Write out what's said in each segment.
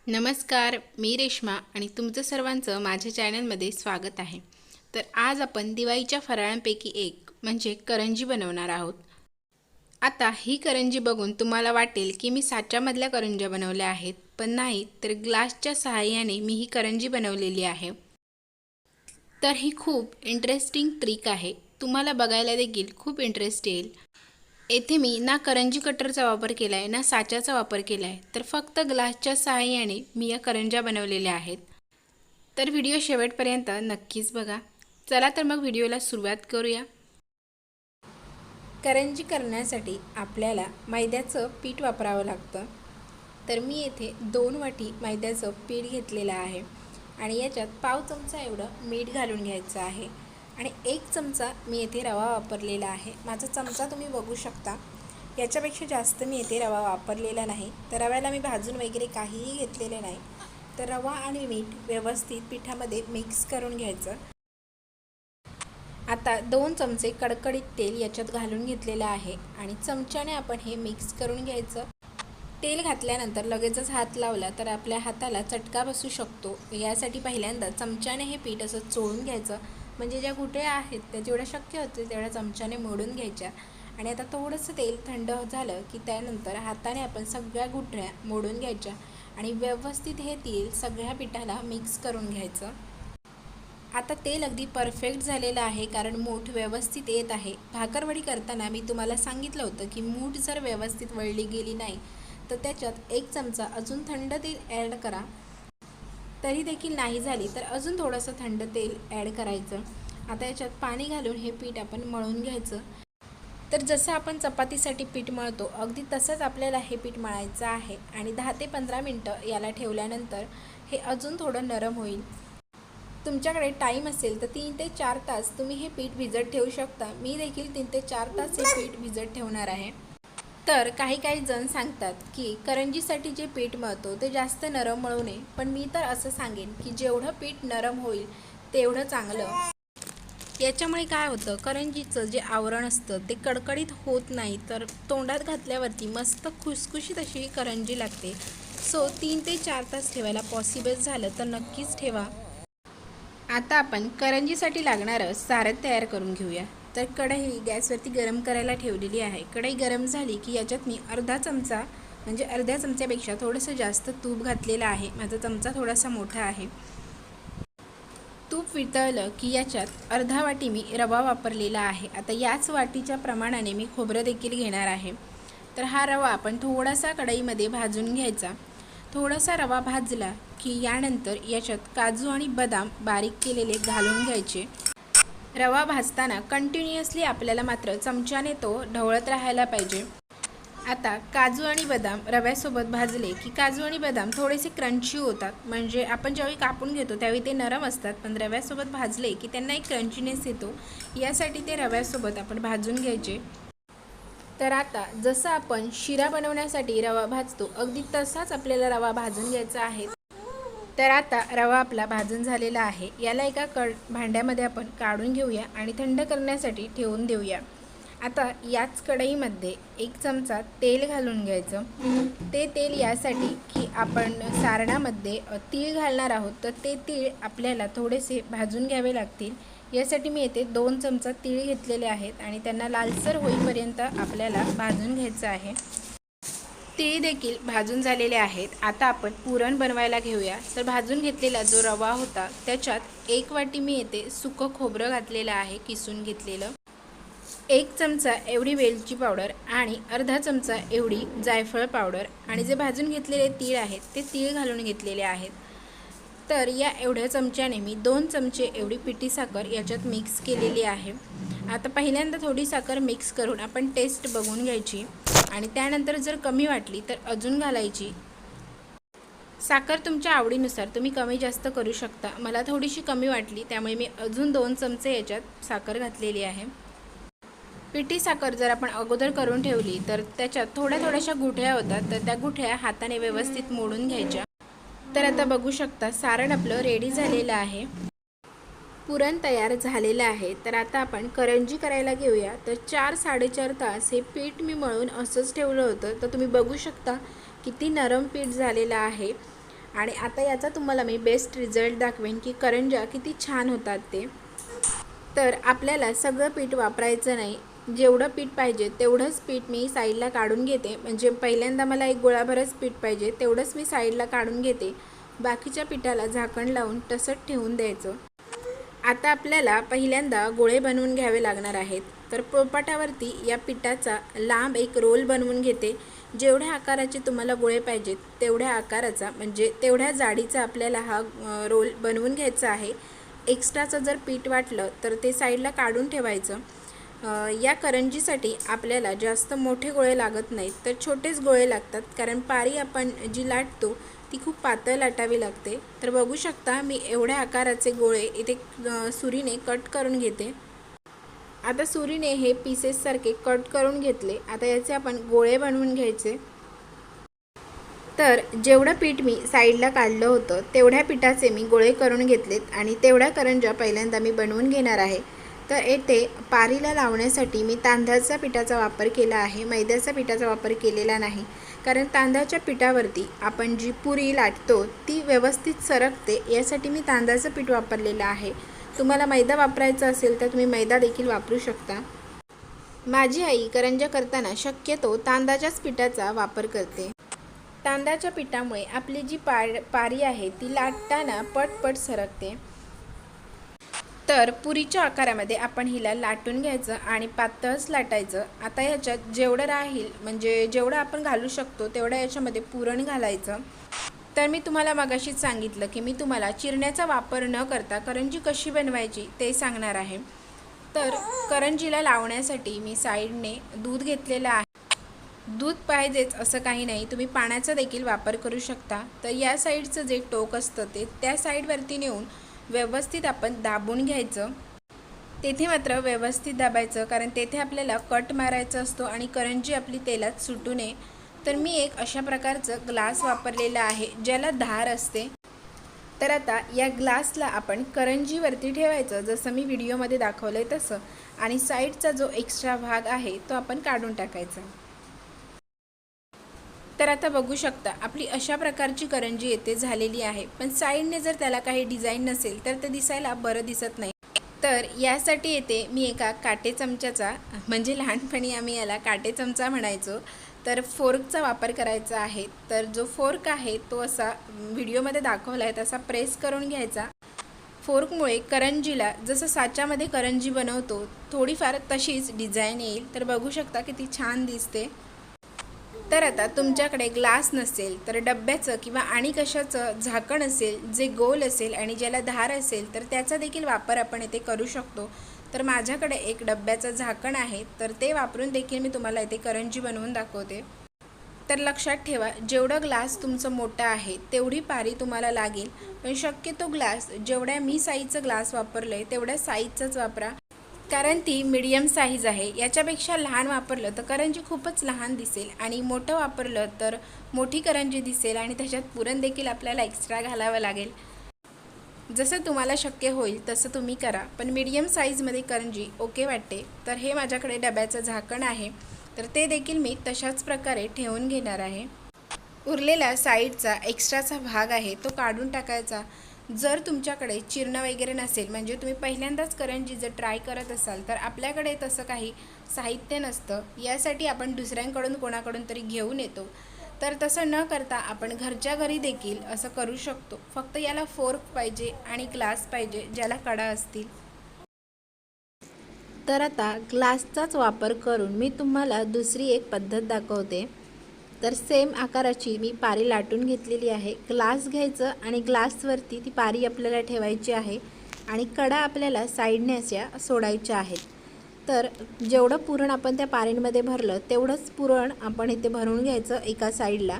नमस्कार, मी रेश्मा आणि तुमचं सर्वांचं माझ्या चॅनलमध्ये स्वागत आहे. तर आज आपण दिवाळीच्या फराळांपैकी एक म्हणजे करंजी बनवणार आहोत. आता ही करंजी बघून तुम्हाला वाटेल की मी साच्यामधल्या करंज्या बनवल्या आहेत, पण नाही, तर ग्लासच्या सहाय्याने मी ही करंजी बनवलेली आहे. तर ही खूप इंटरेस्टिंग ट्रिक आहे. तुम्हाला बघायला देखील खूप इंटरेस्ट येईल. येथे मी ना करंजी कटरचा वापर केला आहे ना साच्याचा वापर केला आहे, तर फक्त ग्लासच्या सहाय्याने मी या करंज्या बनवलेल्या आहेत. तर व्हिडिओ शेवटपर्यंत नक्कीच बघा. चला तर मग व्हिडिओला सुरुवात करूया. करंजी करण्यासाठी आपल्याला मैद्याचं पीठ वापरावं लागतं. तर मी येथे 2 वाटी मैद्याचं पीठ घेतलेलं आहे आणि याच्यात पाव चमचा एवढं मीठ घालून घ्यायचं आहे आणि 1 चमचा मी येथे रवा वापरलेला आहे. माझा चमचा तुम्ही बघू शकता. याच्यापेक्षा जास्त मी येथे रवा वापरलेला नाही. तर रव्याला मी भाजून वगैरे काहीही घेतलेले नाही. तर रवा आणि मीठ व्यवस्थित पिठामध्ये मिक्स करून घ्यायचं. आता 2 चमचे कडकडीत तेल याच्यात घालून घेतलेलं आहे आणि चमच्याने आपण हे मिक्स करून घ्यायचं. तेल घातल्यानंतर लगेचच हात लावला तर आपल्या हाताला चटका बसू शकतो. यासाठी पहिल्यांदा चमच्याने हे पीठ असं चोळून घ्यायचं. म्हणजे ज्या गुठळ्या आहेत त्या जेवढ्या शक्य होते तेवढ्या चमच्याने मोडून घ्यायच्या. आणि आता थोडंसं तेल थंड झालं की त्यानंतर हाताने आपण सगळ्या गुठळ्या मोडून घ्यायच्या आणि व्यवस्थित हे तेल सगळ्या पिठाला मिक्स करून घ्यायचं. आता तेल अगदी परफेक्ट झालेलं आहे कारण मूठ व्यवस्थित येत आहे. भाकरवडी करताना मी तुम्हाला सांगितलं होतं की मूठ जर व्यवस्थित वळली गेली नाही तर त्याच्यात 1 चमचा अजून थंड तेल ॲड करा. तरी देखील नाही झाली तर अजून थोडंसं थंड तेल ॲड करायचं. आता याच्यात पाणी घालून हे पीठ आपण मळून घ्यायचं. तर जसं आपण चपातीसाठी पीठ मळतो अगदी तसंच आपल्याला हे पीठ मळायचं आहे आणि 10 ते 15 मिनटं याला ठेवल्यानंतर हे अजून थोडं नरम होईल. तुमच्याकडे टाईम असेल तर 3 ते 4 तास तुम्ही हे पीठ भिजत ठेवू शकता. मी देखील 3 ते 4 तास हे पीठ भिजत ठेवणार आहे. तर काही जण सांगतात की करंजीसाठी जे पीठ मळतो ते जास्त नरम मळू नये, पण मी तर असं सांगेन की जेवढं पीठ नरम होईल तेवढं चांगलं. याच्यामुळे काय होतं, करंजीचं जे आवरण असतं ते कडकडीत होत नाही, तर तोंडात घातल्यावरती मस्त खुसखुशीत अशी करंजी लागते. सो 3 ते 4 तास ठेवायला पॉसिबल झालं तर नक्कीच ठेवा. आता आपण करंजीसाठी लागणारं सारण तयार करून घेऊया. तर कढई गॅसवरती गरम करायला ठेवलेली आहे. कढई गरम झाली की याच्यात मी अर्धा चमचा म्हणजे अर्ध्या चमच्यापेक्षा थोडंसं जास्त तूप घातलेलं आहे. माझा चमचा थोडासा मोठा आहे. तूप वितळलं की याच्यात अर्धा वाटी मी रवा वापरलेला आहे. आता याच वाटीच्या प्रमाणाने मी खोबरं देखील घेणार आहे. तर हा रवा आपण थोडासा कढईमध्ये भाजून घ्यायचा. थोडासा रवा भाजला की यानंतर याच्यात काजू आणि बदाम बारीक केलेले घालून घ्यायचे. रवा भाजताना कंटिन्युअसली आपल्याला मात्र चमच्याने तो ढवळत राहायला पाहिजे. आता काजू आणि बदाम रव्यासोबत भाजले की काजू आणि बदाम थोडेसे क्रंची होतात. म्हणजे आपण ज्यावेळी कापून घेतो त्यावेळी ते नरम असतात, पण रव्यासोबत भाजले की त्यांना एक क्रंचीनेस येतो. यासाठी ते रव्यासोबत आपण भाजून घ्यायचे. तर आता जसं आपण शिरा बनवण्यासाठी रवा भाजतो अगदी तसाच आपल्याला रवा भाजून घ्यायचा आहे. तर आता रवा आपला भाजून झालेला आहे. याला एका भांड्यामध्ये आपण काढून घेऊया आणि थंड करण्यासाठी ठेवून देऊया. आता याच कढईमध्ये 1 चमचा तेल घालून घ्यायचं. ते तेल यासाठी की आपण सारणामध्ये तीळ घालणार आहोत, तर ते तीळ आपल्याला थोडेसे भाजून घ्यावे लागतील. यासाठी मी येथे 2 चमचा तीळ घेतलेले आहेत आणि त्यांना लालसर होईपर्यंत आपल्याला भाजून घ्यायचं आहे. तीळ देखील भाजून झालेले आहेत. आता आपण पुरण बनवायला घेऊया. तर भाजून घेतलेला जो रवा होता त्याच्यात 1 वाटी मी येथे सुकं खोबरं घातलेलं आहे, किसून घेतलेलं. 1 चमचा एवढी वेलची पावडर आणि अर्धा चमचा एवढी जायफळ पावडर आणि जे भाजून घेतलेले तीळ आहेत ते तीळ घालून घेतलेले आहेत. तर या एवढ्या चमच्याने मी 2 चमचे एवढी पिठी साखर याच्यात मिक्स केलेली आहे. आता पहिल्यांदा थोडी साखर मिक्स करून आपण टेस्ट बघून घ्यायची आणि त्यानंतर जर कमी वाटली तर अजून घालायची. साखर तुमच्या आवडीनुसार तुम्ही कमी जास्त करू शकता. मला थोडीशी कमी वाटली त्यामुळे मी अजून 2 चमचे याच्यात साखर घातलेली आहे. पिठी साखर जर आपण अगोदर करून ठेवली तर त्याच्यात थोड्याशा गुठळ्या होतात, तर त्या गुठळ्या हाताने व्यवस्थित मोडून घ्यायच्या. तर आता बघू शकता सारण आपलं रेडी झालेलं आहे. पुरण तयार झालेलं आहे. तर आता आपण करंजी करायला घेऊया. तर 4-4.5 तास हे पीठ मी मळून असंच ठेवलं होतं. तर तुम्ही बघू शकता किती नरम पीठ झालेलं आहे आणि आता याचा तुम्हाला मी बेस्ट रिझल्ट दाखवेन की करंज्या किती छान होतात ते। तर आपल्याला सगळं पीठ वापरायचं नाही, जेवढं पीठ पाहिजे तेवढंच पीठ मी साईडला काढून घेते। म्हणजे पहिल्यांदा मला एक गोळाभरच पीठ पाहिजे तेवढंच मी साईडला काढून घेते, बाकीच्या पिठाला झाकण लावून तसंच ठेवून द्यायचं। आता आपल्याला पहिल्यांदा गोळे बनवून घ्यावे लागणार आहेत। तर पोळपाटावरती या पिठाचा लांब एक रोल बनवून घेते। जेवढ्या आकाराचे तुम्हाला गोळे पाहिजेत तेवढ्या आकाराचा म्हणजे तेवढ्या जाडीचा आपल्याला हा रोल बनवून घ्यायचा आहे। एक्स्ट्राचं जर पीठ वाटलं तर ते साईडला काढून ठेवायचं। या करंजीसाठी आपल्याला जास्त मोठे गोळे लागत नाहीत, तर छोटेच गोळे लागतात, कारण पारी आपण जी लाटतो ती खूप पातळ लाटावी लागते। तर बघू शकता मी एवढ्या आकाराचे गोळे इथे सुरीने कट करून घेते। आता सुरीने हे पीसेस सारखे कट करून घेतले। आता याचे आपण गोळे बनवून घ्यायचे। तर जेवढं पीठ मी साईडला काढलं होतं तेवढ्या पिठाचे मी गोळे करून घेतलेत आणि तेवढ्या करंज्या पहिल्यांदा मी बनवून घेणार आहे। तर येथे पारीला लावण्यासाठी मी तांदळाच्या पिठाचा वापर केला आहे, मैद्याच्या पिठाचा वापर केलेला नाही, कारण तांदळाच्या पिठावरती आपण जी पुरी लाटतो ती व्यवस्थित सरकते, यासाठी मी तांदळाचं पीठ वापरलेलं आहे। तुम्हाला मैदा वापरायचा असेल तर तुम्ही मैदा देखील वापरू शकता। माझी आई करंज्या करताना शक्यतो तांदळाच्याच पिठाचा वापर करते। तांदळाच्या पिठामुळे आपली जी पारी आहे ती लाटताना पटपट सरकते। तर पुरीच्या आकारामध्ये आपण हिला लाटून घ्यायचं आणि पातळच लाटायचं। आता ह्याच्यात जेवढं राहील म्हणजे जेवढं आपण घालू शकतो तेवढं याच्यामध्ये पुरण घालायचं। तर मी तुम्हाला मगाशीच सांगितलं की मी तुम्हाला चिरण्याचा वापर न करता करंजी कशी बनवायची ते सांगणार आहे। तर करंजीला लावण्यासाठी मी साईडने दूध घेतलेलं आहे। दूध पाहिजेच असं काही नाही, तुम्ही पाण्याचा देखील वापर करू शकता। तर या साईडचं जे टोक असतं ते त्या साईडवरती नेऊन व्यवस्थित आपण दाबून घ्यायचं। तेथे मात्र व्यवस्थित दाबायचं, कारण तेथे आपल्याला कट मारायचा असतो आणि करंजी आपली तेलात सुटू नये। तर मी एक अशा प्रकारचं ग्लास वापरलेला आहे ज्याला धार असते। तर आता या ग्लासला आपण करंजीवरती ठेवायचं, जसं मी व्हिडिओमध्ये दाखवलं आहे तसं, आणि साईडचा जो एक्स्ट्रा भाग आहे तो आपण काढून टाकायचा। तर आता बघू शकता आपली अशा प्रकारची करंजी येथे झालेली आहे, पण साईडने जर त्याला काही डिझाईन नसेल तर ते दिसायला बरं दिसत नाही। तर यासाठी येथे मी एका काटे चमच्याचा, म्हणजे लहानपणी आम्ही याला काटे चमचा म्हणायचो, तर फोर्कचा वापर करायचा आहे। तर जो फोर्क आहे तो असा व्हिडिओमध्ये दाखवला आहे तसा प्रेस करून घ्यायचा। फोर्कमुळे करंजीला जसं साच्यामध्ये करंजी बनवतो थोडीफार तशीच डिझाईन येईल। तर बघू शकता किती छान दिसते। तर आता तुमच्याकडे ग्लास नसेल तर डब्याचं किंवा आणि कशाचं झाकण असेल जे गोल असेल आणि ज्याला धार असेल तर त्याचा देखील वापर आपण इथे करू शकतो। तर माझ्याकडे एक डब्याचं झाकण आहे, तर ते वापरून देखील मी तुम्हाला इथे करंजी बनवून दाखवते। तर लक्षात ठेवा, जेवढं ग्लास तुमचं मोठं आहे तेवढी पारी तुम्हाला लागेल, पण शक्यतो ग्लास जेवढ्या मी साईजचं ग्लास वापरलं आहे तेवढ्या साईजचंच वापरा, कारण ती मीडियम साईज आहे। याच्यापेक्षा लहान वापरलं तर करंजी खूपच लहान दिसेल आणि मोठं वापरलं तर मोठी करंजी दिसेल आणि त्याच्यात पुरण देखील आपल्याला एक्स्ट्रा घालावं लागेल। जसं तुम्हाला शक्य होईल तसं तुम्ही करा, पण मीडियम साईजमध्ये करंजी ओके वाटते। तर हे माझ्याकडे डब्याचं झाकण आहे, तर ते देखील मी तशाच प्रकारे ठेवून घेणार आहे। उरलेला साईडचा एक्स्ट्राचा भाग आहे तो काढून टाकायचा। जर तुमच्याकडे चिरणं वगैरे नसेल, म्हणजे तुम्ही पहिल्यांदाच करंजी जर ट्राय करत असाल तर आपल्याकडे तसं काही साहित्य नसतं, यासाठी आपण दुसऱ्यांकडून कोणाकडून तरी घेऊन येतो। तर तसं न करता आपण घरच्या घरी देखील असं करू शकतो, फक्त याला फोर्क पाहिजे आणि ग्लास पाहिजे ज्याला कडा असतील। तर आता ग्लासचाच वापर करून मी तुम्हाला दुसरी एक पद्धत दाखवते। तर सेम आकाराची मी पारी लाटून घेतलेली आहे। ग्लास घ्यायचं आणि ग्लासवरती ती पारी आपल्याला ठेवायची आहे आणि कडा आपल्याला साईडने अशा सोडायच्या आहेत। तर जेवढं पुरण आपण त्या पारींमध्ये भरलं तेवढंच पुरण आपण इथे भरून घ्यायचं एका साईडला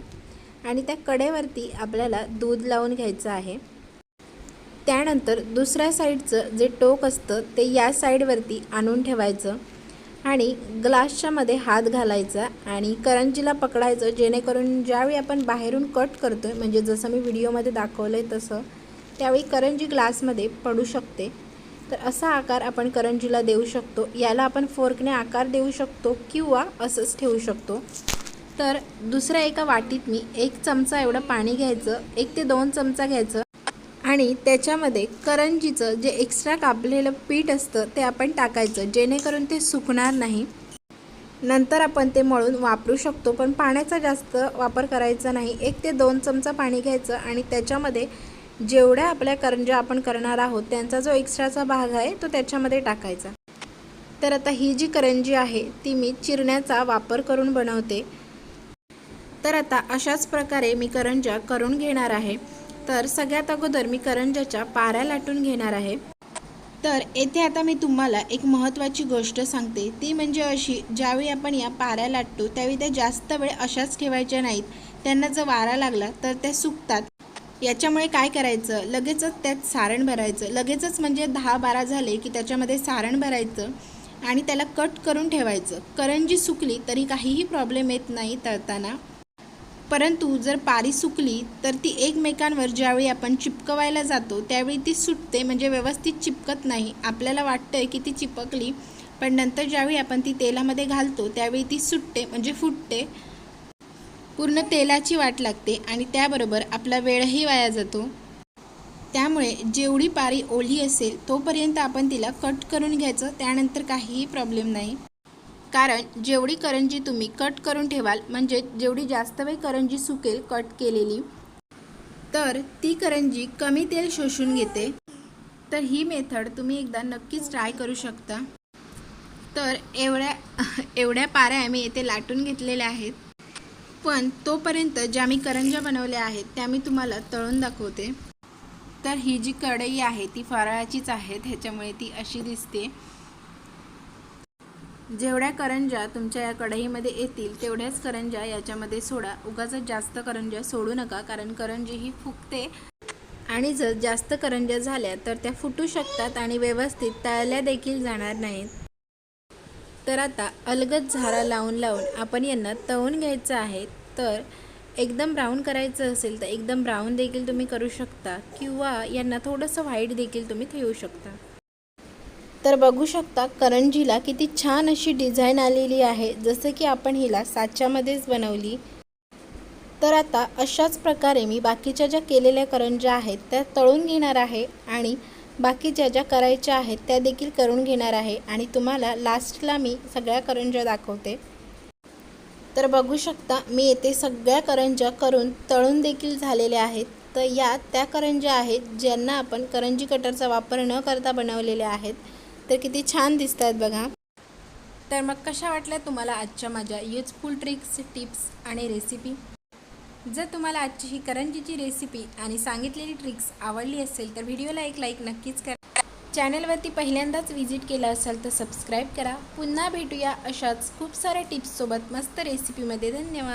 आणि त्या कडेवरती आपल्याला दूध लावून घ्यायचं आहे। त्यानंतर दुसऱ्या साईडचं जे टोक असतं ते या साईडवरती आणून ठेवायचं आणि ग्लासच्या मध्ये हात घालायचा आणि करंजीला पकडायचं, जेणेकरून ज्यावेळी आपण बाहेरून कट करतोय, म्हणजे जसं मी व्हिडिओमध्ये दाखवलं आहे तसं, त्यावेळी करंजी ग्लासमध्ये पडू शकते। तर असा आकार आपण करंजीला देऊ शकतो। याला आपण फोर्कने आकार देऊ शकतो किंवा असंच ठेवू शकतो। तर दुसऱ्या एका वाटीत मी 1 चमचा एवढं पाणी घ्यायचं, 1 ते 2 चमचा घ्यायचं आणि त्याच्यामध्ये करंजीचं जे एक्स्ट्रा कापलेलं पीठ असतं ते आपण टाकायचं, जेणेकरून ते सुकणार नाही. नंतर आपण ते मळून वापरू शकतो, पण पाण्याचा जास्त वापर करायचा नाही. 1 ते 2 चमचा पाणी घ्यायचं आणि त्याच्यामध्ये जेवढ्या आपल्या करंज्या आपण करणार आहोत त्यांचा जो एक्स्ट्राचा भाग आहे तो त्याच्यामध्ये टाकायचा. तर आता ही जी करंजी आहे ती मी चिरण्याचा वापर करून बनवते. तर आता अशाच प्रकारे मी करंज्या करून घेणार आहे. तर सगळ्यात अगोदर मी करंज्याच्या पाऱ्या लाटून घेणार आहे. तर येथे आता मी तुम्हाला एक महत्त्वाची गोष्ट सांगते, ती म्हणजे अशी, ज्यावेळी आपण या पाऱ्या लाटतो त्यावेळी त्या जास्त वेळ अशाच ठेवायच्या नाहीत. त्यांना जर वारा लागला तर त्या सुकतात. याच्यामुळे काय करायचं, लगेचच त्यात सारण भरायचं. लगेचच म्हणजे 10-12 झाले की त्याच्यामध्ये सारण भरायचं आणि त्याला कट करून ठेवायचं. करंजी सुकली तरी काहीही प्रॉब्लेम येत नाही तळताना, परंतु जर पारी सुकली तर ती एकमेकांवर ज्यावेळी आपण चिपकवायला जातो त्यावेळी ती सुटते, म्हणजे व्यवस्थित चिपकत नाही. आपल्याला वाटतं की ती चिपकली, पण नंतर ज्यावेळी आपण ती तेलामध्ये घालतो त्यावेळी ती सुटते, म्हणजे फुटते. पूर्ण तेलाची वाट लागते आणि त्याबरोबर आपला वेळही वाया जातो. त्यामुळे जेवढी पारी ओली असेल तोपर्यंत आपण तिला कट करून घ्यायचं, त्यानंतर काहीही प्रॉब्लेम नाही. कारण जेवढी करंजी तुम्ही कट करून ठेवाल, म्हणजे जेवढी जास्त वेळ करंजी सुकेल कट केलेली, तर ती करंजी कमी तेल शोषून घेते. तर ही मेथड तुम्ही एकदा नक्कीच ट्राय करू शकता. तर एवढ्या पाऱ्या आम्ही येथे लाटून घेतलेल्या आहेत, पण तोपर्यंत ज्या मी करंज्या बनवल्या आहेत त्या मी तुम्हाला तळून दाखवते. तर ही जी कढई आहे ती फराळाचीच आहे, त्याच्यामुळे ती अशी दिसते. जेवढ्या करंज्या तुमच्या या कढईमध्ये येतील तेवढ्याच करंज्या याच्यामध्ये सोडा. उगाच जास्त करंज्या सोडू नका, कारण करंजी ही फुगते आणि जर जास्त करंज्या झाल्या तर त्या फुटू शकतात आणि व्यवस्थित तळल्या देखील जाणार नाहीत. तर आता अलगद झारा लावून आपण यांना तळून घ्यायचं आहे. तर एकदम ब्राऊन करायचं असेल तर एकदम ब्राऊन देखील तुम्ही करू शकता, किंवा यांना थोडंसं व्हाईट देखील तुम्ही ठेवू शकता. तर बघू शकता करंजीला किती छान अशी डिझाईन आलेली आहे, जसं की आपण हिला साच्यामध्येच बनवली. तर आता अशाच प्रकारे मी बाकीच्या ज्या केलेल्या करंज्या आहेत त्या तळून घेणार आहे आणि बाकीच्या ज्या करायच्या आहेत त्या देखील करून घेणार आहे आणि तुम्हाला लास्टला मी सगळ्या करंज्या दाखवते. तर बघू शकता मी येथे सगळ्या करंज्या करून तळून देखील झालेल्या आहेत. तर या त्या करंज्या आहेत ज्यांना आपण करंजी कटरचा वापर न करता बनवलेल्या आहेत. तर किती छान दिसत आहेत बघा. तर मग कशा वाटल्या तुम्हाला आजच्या माझ्या युजफुल ट्रिक्स, टिप्स आणि रेसिपी? जर तुम्हाला आजची ही करंजीची रेसिपी आणि सांगितलेली ट्रिक्स आवडली असेल तर व्हिडिओला एक लाईक नक्कीच करा. चॅनलवरती पहिल्यांदाच विजिट केलं असाल तर सबस्क्राईब करा. पुन्हा भेटूया अशाच खूप साऱ्या टिप्ससोबत मस्त रेसिपीमध्ये. धन्यवाद.